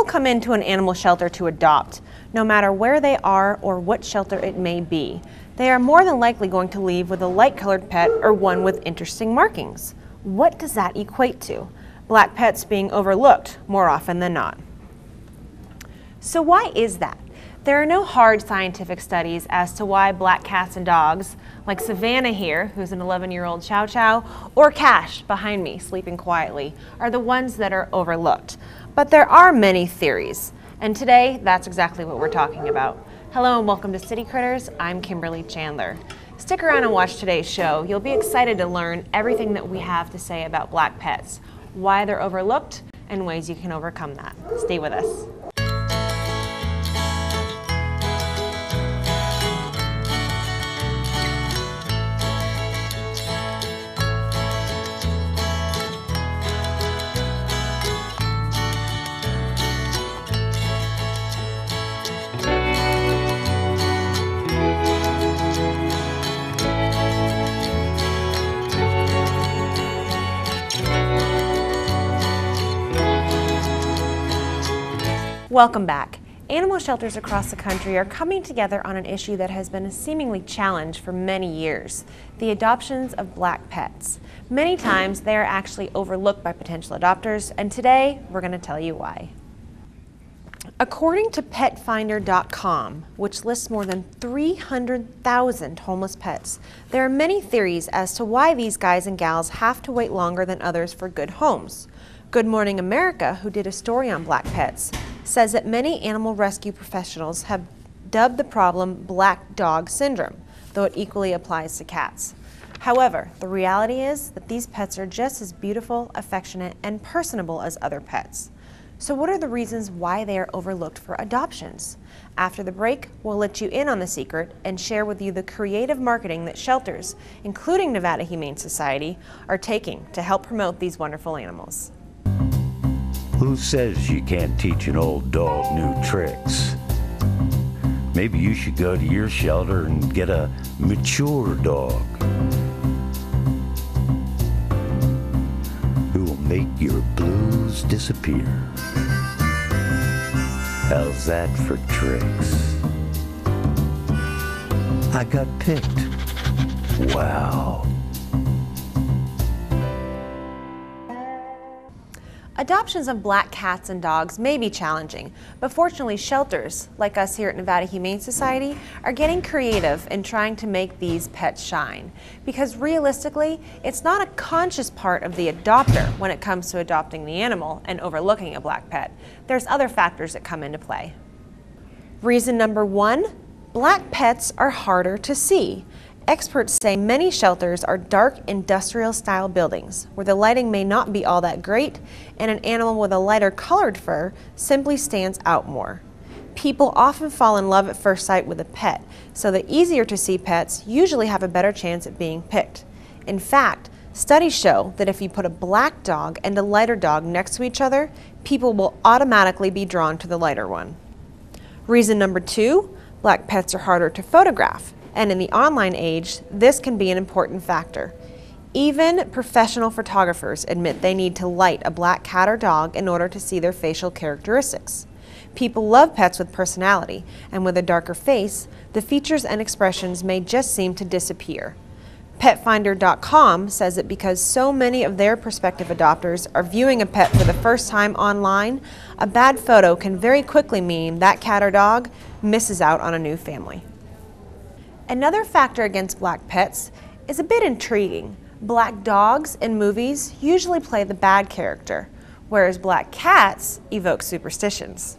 People come into an animal shelter to adopt, no matter where they are or what shelter it may be. They are more than likely going to leave with a light-colored pet or one with interesting markings. What does that equate to? Black pets being overlooked more often than not. So why is that? There are no hard scientific studies as to why black cats and dogs, like Savannah here, who's an 11-year-old Chow Chow, or Cash behind me, sleeping quietly, are the ones that are overlooked. But there are many theories, and today that's exactly what we're talking about. Hello and welcome to City Critters. I'm Kimberly Chandler. Stick around and watch today's show. You'll be excited to learn everything that we have to say about black pets, why they're overlooked, and ways you can overcome that. Stay with us. Welcome back. Animal shelters across the country are coming together on an issue that has been a seemingly challenge for many years, the adoptions of black pets. Many times they are actually overlooked by potential adopters, and today we're going to tell you why. According to PetFinder.com, which lists more than 300,000 homeless pets, there are many theories as to why these guys and gals have to wait longer than others for good homes. Good Morning America, who did a story on black pets, says that many animal rescue professionals have dubbed the problem black dog syndrome, though it equally applies to cats. However, the reality is that these pets are just as beautiful, affectionate, and personable as other pets. So what are the reasons why they are overlooked for adoptions? After the break, we'll let you in on the secret and share with you the creative marketing that shelters, including Nevada Humane Society, are taking to help promote these wonderful animals. Who says you can't teach an old dog new tricks? Maybe you should go to your shelter and get a mature dog who will make your blues disappear. How's that for tricks? I got picked. Wow. Adoptions of black cats and dogs may be challenging, but fortunately shelters, like us here at Nevada Humane Society, are getting creative in trying to make these pets shine. Because realistically, it's not a conscious part of the adopter when it comes to adopting the animal and overlooking a black pet. There's other factors that come into play. Reason number one, black pets are harder to see. Experts say many shelters are dark industrial-style buildings where the lighting may not be all that great and an animal with a lighter colored fur simply stands out more. People often fall in love at first sight with a pet, so the easier to see pets usually have a better chance at being picked. In fact, studies show that if you put a black dog and a lighter dog next to each other, people will automatically be drawn to the lighter one. Reason number two, black pets are harder to photograph. And in the online age, this can be an important factor. Even professional photographers admit they need to light a black cat or dog in order to see their facial characteristics. People love pets with personality, and with a darker face, the features and expressions may just seem to disappear. PetFinder.com says that because so many of their prospective adopters are viewing a pet for the first time online, a bad photo can very quickly mean that cat or dog misses out on a new family. Another factor against black pets is a bit intriguing. Black dogs in movies usually play the bad character, whereas black cats evoke superstitions.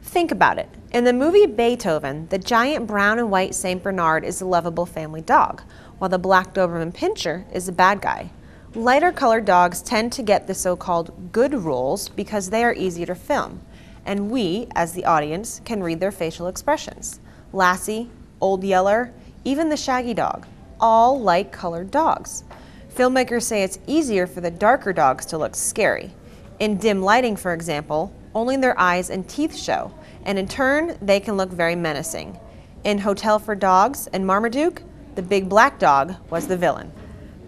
Think about it. In the movie Beethoven, the giant brown and white St. Bernard is a lovable family dog, while the black Doberman Pinscher is the bad guy. Lighter colored dogs tend to get the so-called good roles because they are easier to film, and we, as the audience, can read their facial expressions. Lassie, Old Yeller, even the Shaggy Dog, all light-colored dogs. Filmmakers say it's easier for the darker dogs to look scary. In dim lighting, for example, only their eyes and teeth show, and in turn, they can look very menacing. In Hotel for Dogs and Marmaduke, the big black dog was the villain.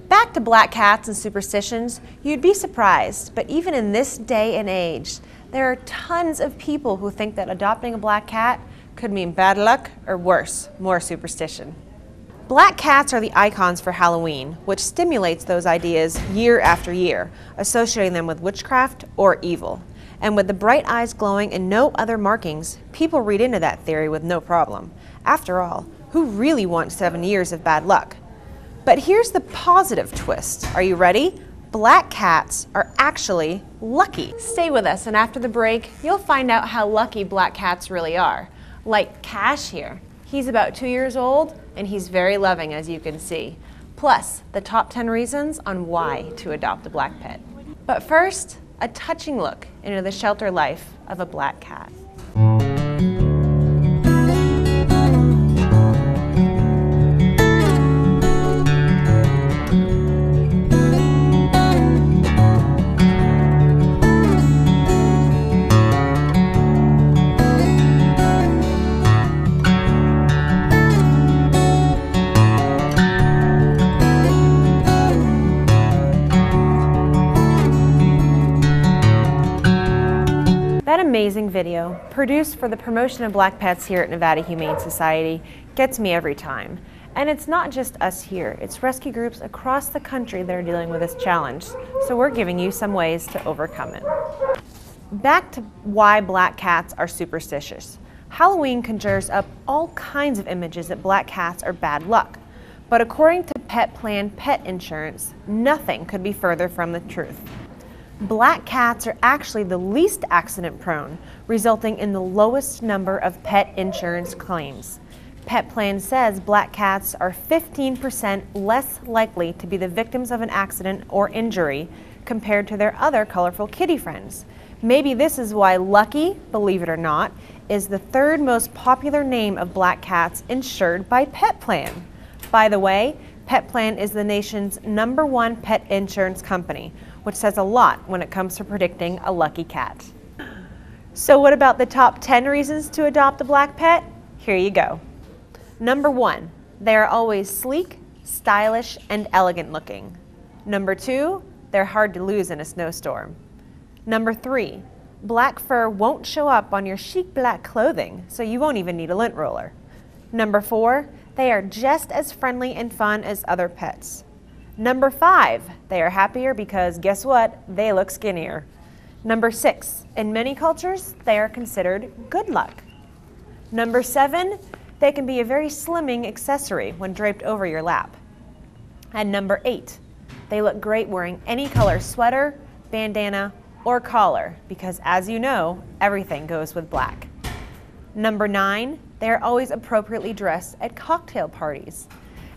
Back Back to black cats and superstitions, you'd be surprised, but even in this day and age, There are tons of people who think that adopting a black cat could mean bad luck or worse, more superstition. Black cats are the icons for Halloween, which stimulates those ideas year after year, associating them with witchcraft or evil. And with the bright eyes glowing and no other markings, people read into that theory with no problem. After all, who really wants 7 years of bad luck? But here's the positive twist. Are you ready? Black cats are actually lucky. Stay with us, and after the break, you'll find out how lucky black cats really are. Like Cash here. He's about 2 years old, and he's very loving, as you can see. Plus, the top 10 reasons on why to adopt a black pet. But first, a touching look into the shelter life of a black cat. That amazing video, produced for the promotion of black pets here at Nevada Humane Society, gets me every time. And it's not just us here, it's rescue groups across the country that are dealing with this challenge, so we're giving you some ways to overcome it. Back to why black cats are superstitious. Halloween conjures up all kinds of images that black cats are bad luck. But according to Pet Plan Pet Insurance, nothing could be further from the truth. Black cats are actually the least accident prone, resulting in the lowest number of pet insurance claims. Pet Plan says black cats are 15% less likely to be the victims of an accident or injury compared to their other colorful kitty friends. Maybe this is why Lucky, believe it or not, is the third most popular name of black cats insured by Pet Plan. By the way, Pet Plan is the nation's #1 pet insurance company, which says a lot when it comes to predicting a lucky cat. So what about the top 10 reasons to adopt a black pet? Here you go. Number 1, they are always sleek, stylish, and elegant looking. Number 2, they're hard to lose in a snowstorm. Number 3, black fur won't show up on your chic black clothing, so you won't even need a lint roller. Number 4, they are just as friendly and fun as other pets. Number 5, they are happier because guess what? They look skinnier. Number 6, in many cultures, they are considered good luck. Number 7, they can be a very slimming accessory when draped over your lap. And number 8, they look great wearing any color sweater, bandana, or collar because, as you know, everything goes with black. Number 9, they are always appropriately dressed at cocktail parties.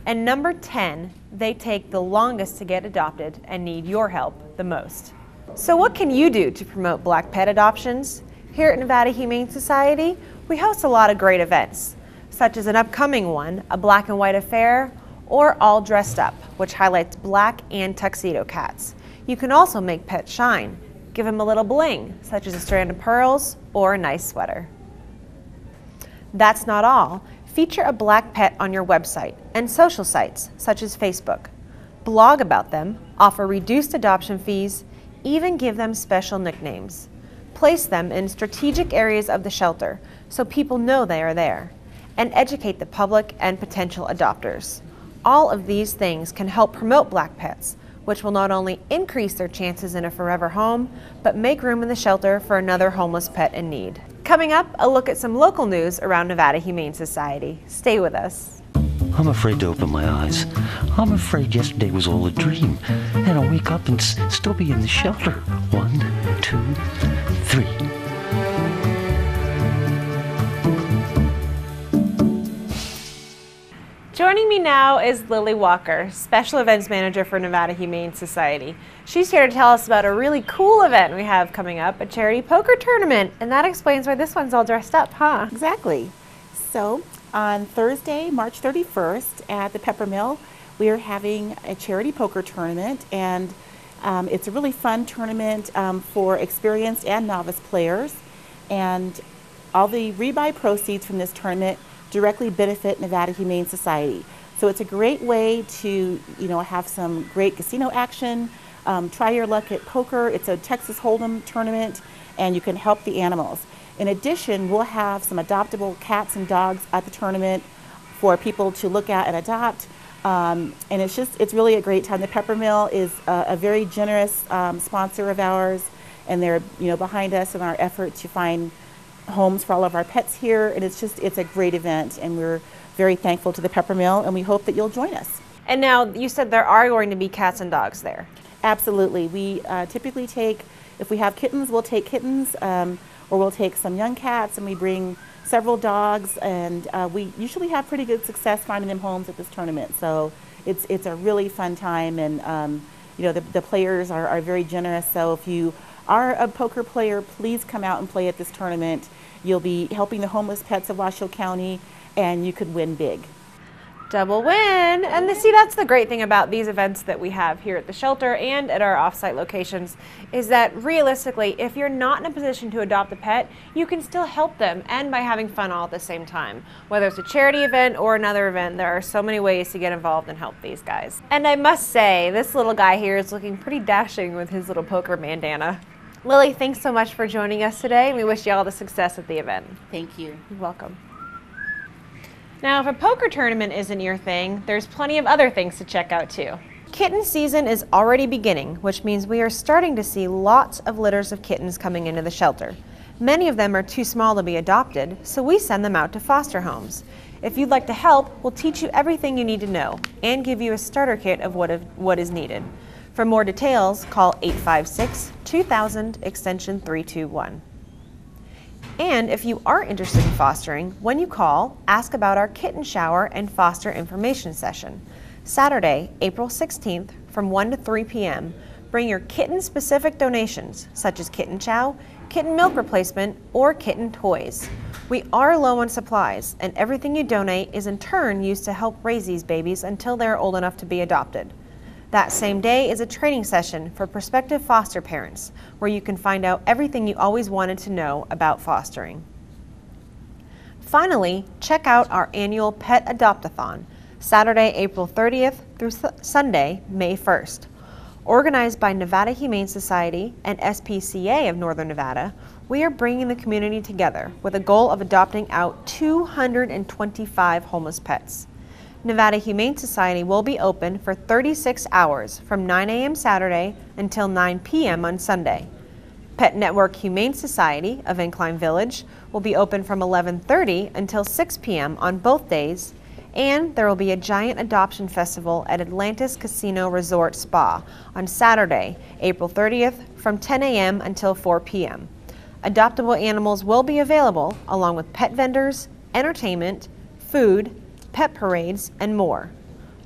And number 10, they take the longest to get adopted and need your help the most. So what can you do to promote black pet adoptions? Here at Nevada Humane Society, we host a lot of great events, such as an upcoming one, a black and white affair, or All Dressed Up, which highlights black and tuxedo cats. You can also make pets shine. Give them a little bling, such as a strand of pearls or a nice sweater. That's not all. Feature a black pet on your website and social sites, such as Facebook. Blog about them, offer reduced adoption fees, even give them special nicknames. Place them in strategic areas of the shelter so people know they are there, and educate the public and potential adopters. All of these things can help promote black pets, which will not only increase their chances in a forever home, but make room in the shelter for another homeless pet in need. Coming up, a look at some local news around Nevada Humane Society. Stay with us. I'm afraid to open my eyes. I'm afraid yesterday was all a dream, and I'll wake up and still be in the shelter. 1, 2, 3. Joining me now is Lily Walker, Special Events Manager for Nevada Humane Society. She's here to tell us about a really cool event we have coming up, a charity poker tournament, and that explains why this one's all dressed up, huh? Exactly. So on Thursday, March 31st at the Peppermill, we are having a charity poker tournament, and it's a really fun tournament for experienced and novice players, and all the rebuy proceeds from this tournament directly benefit Nevada Humane Society. So it's a great way to, have some great casino action, try your luck at poker. It's a Texas Hold'em tournament, and you can help the animals. In addition, we'll have some adoptable cats and dogs at the tournament for people to look at and adopt. And it's really a great time. The Peppermill is a very generous sponsor of ours, and they're behind us in our effort to find homes for all of our pets here. And it's a great event, and we're very thankful to the Peppermill, and we hope that you'll join us. And now you said there are going to be cats and dogs there. Absolutely. We typically take, if we have kittens, we'll take kittens, or we'll take some young cats, and we bring several dogs, and we usually have pretty good success finding them homes at this tournament. So it's a really fun time, and the players are very generous. So if you are a poker player, please come out and play at this tournament. You'll be helping the homeless pets of Washoe County, and you could win big. Double win. And see, that's the great thing about these events that we have here at the shelter and at our off-site locations, is that realistically, if you're not in a position to adopt a pet, you can still help them, and by having fun all at the same time. Whether it's a charity event or another event, there are so many ways to get involved and help these guys. And I must say, this little guy here is looking pretty dashing with his little poker bandana. Lily, thanks so much for joining us today. We wish you all the success at the event. Thank you. You're welcome. Now, if a poker tournament isn't your thing, there's plenty of other things to check out too. Kitten season is already beginning, which means we are starting to see lots of litters of kittens coming into the shelter. Many of them are too small to be adopted, so we send them out to foster homes. If you'd like to help, we'll teach you everything you need to know and give you a starter kit of what is needed. For more details, call 856-2000 extension 321. And if you are interested in fostering, when you call, ask about our kitten shower and foster information session. Saturday, April 16th from 1 to 3 p.m. Bring your kitten-specific donations, such as kitten chow, kitten milk replacement, or kitten toys. We are low on supplies, and everything you donate is in turn used to help raise these babies until they're old enough to be adopted. That same day is a training session for prospective foster parents, where you can find out everything you always wanted to know about fostering. Finally, check out our annual Pet Adopt-a-thon, Saturday, April 30th through Sunday, May 1st. Organized by Nevada Humane Society and SPCA of Northern Nevada, we are bringing the community together with a goal of adopting out 225 homeless pets. Nevada Humane Society will be open for 36 hours from 9 a.m. Saturday until 9 p.m. on Sunday. Pet Network Humane Society of Incline Village will be open from 11:30 until 6 p.m. on both days, and there will be a giant adoption festival at Atlantis Casino Resort Spa on Saturday, April 30th from 10 a.m. until 4 p.m. Adoptable animals will be available along with pet vendors, entertainment, food, pet parades, and more.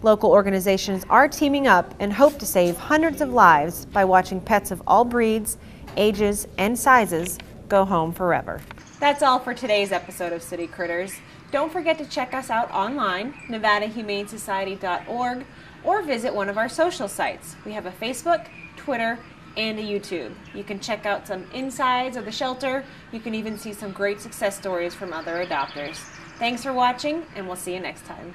Local organizations are teaming up and hope to save hundreds of lives by watching pets of all breeds, ages, and sizes go home forever. That's all for today's episode of City Critters. Don't forget to check us out online, nevadahumanesociety.org, or visit one of our social sites. We have a Facebook, Twitter, and a YouTube. You can check out some insides of the shelter. You can even see some great success stories from other adopters. Thanks for watching, and we'll see you next time.